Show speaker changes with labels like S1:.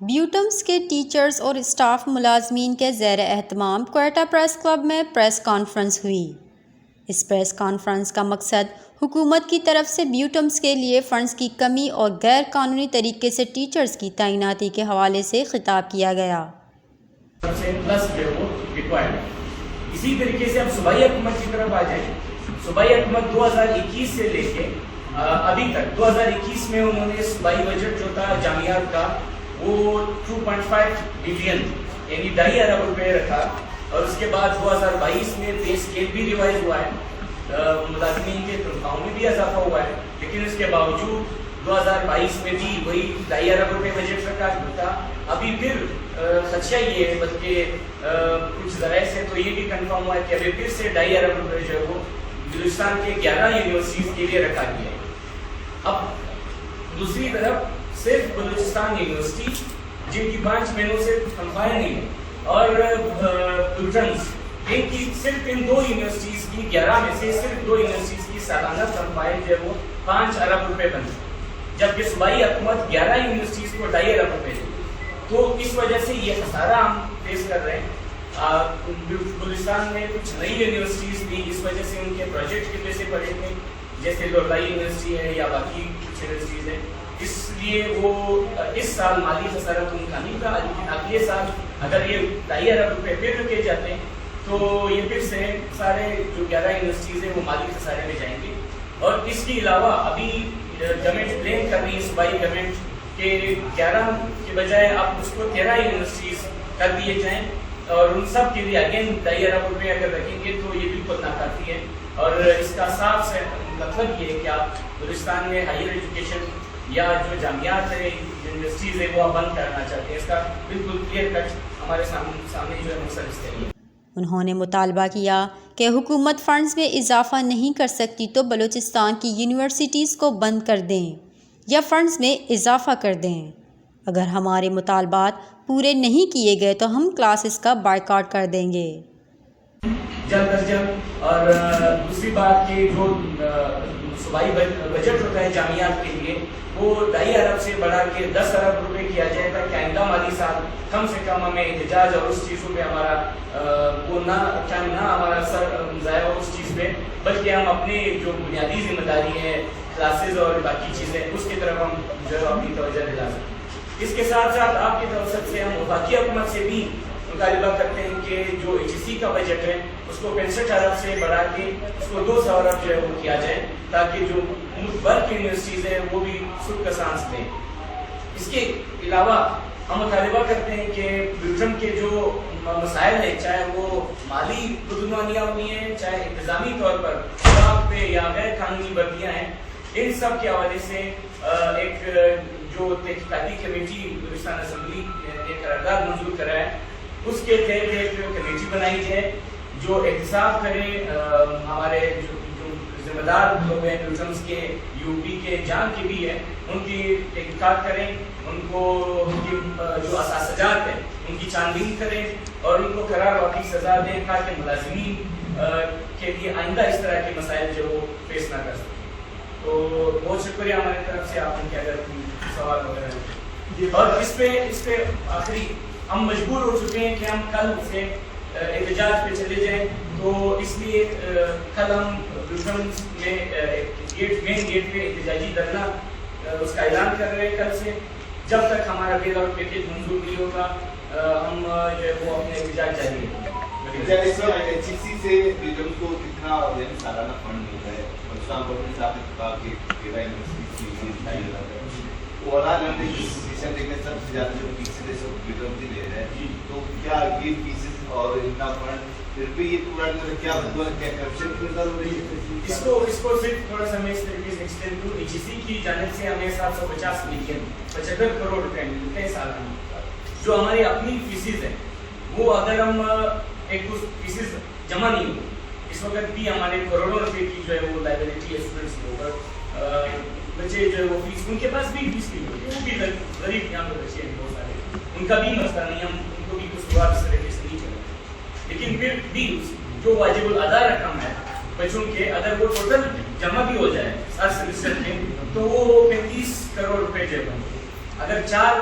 S1: بیوٹمز کے ٹیچرز اور اسٹاف ملازمین کے زیر اہتمام کوئٹہ پریس کلب میں پریس کانفرنس ہوئی۔ اس پریس کانفرنس کا مقصد حکومت کی طرف سے بیوٹمز کے لیے فنڈز کی کمی اور غیر قانونی طریقے سے ٹیچرز کی تعیناتی کے حوالے سے خطاب کیا گیا۔
S2: اسی طریقے سے اب صوبائی حکومت کی طرف آ جائیں۔ صوبائی حکومت 2021 سے لے کے ابھی تک 2021 میں انہوں نے صوبائی بجٹ جو تھا جامعات کا وہ 2.5 بلین یعنی 2.5 ارب روپے رکھا، اور اس کے بعد 2022 میں پے اسکیل بھی ریوائز ہوا ہے، ملازمین کے تنخواہوں میں بھی اضافہ ہوا ہے، لیکن اس کے باوجود 2022 میں بھی وہی 2.5 ارب روپے بجٹ رکھا تھا۔ ابھی پھر خدشہ یہ ہے، بلکہ کچھ ذرائع سے تو یہ بھی کنفرم ہوا ہے کہ ابھی پھر سے 2.5 ارب روپے جو ہے وہ بلوچستان کے 11 یونیورسٹیز کے لیے رکھا گیا ہے۔ اب دوسری طرف صرف بلوچستان یونیورسٹی جن کی 5 مہینوں سے تنخواہیں نہیں ہیں، اور پیٹرنز ان کی صرف ان 2 یونیورسٹیز کی 11 میں سے صرف 2 یونیورسٹیز کی سالانہ تنخواہیں جو ہے وہ 5 ارب روپے بنتی، جبکہ صوبائی حکومت 11 یونیورسٹیز کو 2.5 ارب روپے دی۔ تو اس وجہ سے یہ خسارہ ہم فیس کر رہے ہیں۔ بلوچستان میں کچھ نئی یونیورسٹیز تھی، اس وجہ سے ان کے پروجیکٹ کے پیسے پڑے تھے، جیسے لوٹائی یونیورسٹی ہے یا باقی کچھ یونیورسٹیز ہیں، اس لیے وہ اس سال مالی خسارہ تو ان کا نہیں تھا، لیکن اگلے سال اگر یہ 2.5 ارب روپے پھر رکے جاتے ہیں تو یہ پھر سے سارے جو 11 یونیورسٹیز ہیں وہ مالی خسارے میں جائیں گے۔ اور اس کے علاوہ ابھی گورنمنٹ پلان کر رہی ہے، صوبائی گورنمنٹ، کہ 11 کے بجائے آپ اس کو 13 یونیورسٹیز کر دیے جائیں، اور ان سب کے لیے اگین 2.5 ارب روپے اگر رکھیں گے تو یہ بالکل ناکافی ہے۔ اور اس کا صاف سے مطلب یہ ہے کہ آپ بلوچستان میں ہائر ایجوکیشن یا جو جامعات ہیں، یونیورسٹیز ہیں، وہ آپ بند کرنا چاہتے ہیں، اس کا بالکل کلیئر کٹ ہمارے سامنے جو ہے مقصد اس کے لیے۔
S1: انہوں نے مطالبہ کیا کہ حکومت فنڈز میں اضافہ نہیں کر سکتی تو بلوچستان کی یونیورسٹیز کو بند کر دیں یا فنڈز میں اضافہ کر دیں۔ اگر ہمارے مطالبات پورے نہیں کیے گئے تو ہم کلاسز کا بائیکاٹ کر دیں گے۔
S2: جلد از جلد۔ اور دوسری بات کہ جو صوبائی بجٹ ہوتا ہے جامعات کے لیے وہ 2.5 ارب سے بڑھا کے 10 ارب روپے کیا جائے تاکہ آئندہ مالی سال کم سے کم ہمیں احتجاج اور اس چیزوں پہ ہمارا وہ نہ ہمارا سر ضائع ہو اس چیز پہ، بلکہ ہم اپنے جو بنیادی ذمہ داری ہے کلاسز اور باقی چیزیں اس کی طرف ہم جو ہے اپنی توجہ دلا سکیں۔ اس کے ساتھ ساتھ آپ کی توسط سے ہم وفاقی حکومت سے بھی مطالبہ کرتے ہیں کہ جو HEC کا بجٹ ہے اس کو 65 ارب سے بڑھا کے اس کو 200 ارب جو ہے وہ کیا جائے تاکہ جو ملک بھر کی یونیورسٹیز ہیں وہ بھی سکھ کا سانس لیں۔ اس کے علاوہ ہم مطالبہ کرتے ہیں کہ بیوٹم کے جو مسائل ہیں، چاہے وہ مالی بدعنوانیاں ہیں، چاہے انتظامی طور پر شراب پہ یا غیر قانونی بھرتیاں ہیں، ان سب کے حوالے سے ایک جو تحقیقاتی کمیٹی بلوچستان اسمبلی نے قرارداد منظور کرا ہے، اس کے تحت ایک کمیٹی بنائی جائے جو احتساب کرے، ہمارے جو ذمہ دار لوگ ہیں بیوٹمز کے، UP کے، جان کے بھی ہیں، ان کی تحقیقات کریں، ان کو ان کی جو اساسجات ہیں ان کی چھانبین کریں اور ان کو قرار واقعی سزا دیں تاکہ ملازمین کے لیے آئندہ اس طرح کے مسائل جو وہ فیس نہ کر سکیں۔ تو بہت شکریہ ہماری طرف سے، آپ ان کے اگر سوال وغیرہ ہیں۔ اور اس پہ آخری ہم مجبور ہو چکے ہیں کہ ہم کل سے احتجاج پہ چلے جائیں، تو اس لیے کل ہم بیوٹمز میں مین گیٹ پہ احتجاجی دھرنا اس کا اعلان کر رہے ہیں کل سے، جب تک ہمارا بیل آؤٹ پیکیج منظور نہیں ہوگا ہم جو ہے وہ اپنے احتجاج جاری رکھیں گے۔
S3: HEC سے بیوٹمز کو کتنا سالانہ فنڈ ملتا ہے؟ بلوچستان گورنمنٹ سے آپ نے کہا کہ 13 یونیورسٹی اوورآل ہم نے پوزیشن دیکھنے سب سے زیادہ جو فیسز ہے سب بیوٹمز ہی لے رہے ہیں، تو کیا یہ فیسز اور اتنا فنڈ پھر بھی یہ پورا کیا کرپشن کی نظر ہو رہی ہے؟
S2: اس کو صرف تھوڑا سا میں اس طریقے سے ایکسٹینڈ کروں، HEC کی جانب سے ہمیں 750 ملین 75 کروڑ روپے ملتے ہیں سالانہ، جو ہماری اپنی فیسز ہیں وہ اگر ہم ایک فیسز جمع نہیں ہو، اس وقت بھی ہمارے کروڑوں روپے کی جو ہے وہ لائبلٹی ہے اسٹوڈنٹس کے اوپر، بچے جو ہے وہ فیس ان کے پاس بھی فیس نہیں ہوتی، وہ بھی غریب یہاں پہ بچے ہیں بہت سارے، ان کا بھی مسئلہ نہیں، ہم ان کو بھی کچھ سوال اس طریقے سے نہیں چلے، لیکن پھر بھی جو واجب الادا رقم ہے بچوں کے، اگر وہ ٹوٹل جمع بھی ہو جائے ہر سیمسٹر میں تو وہ 35 کروڑ روپے جو ہے، اگر 4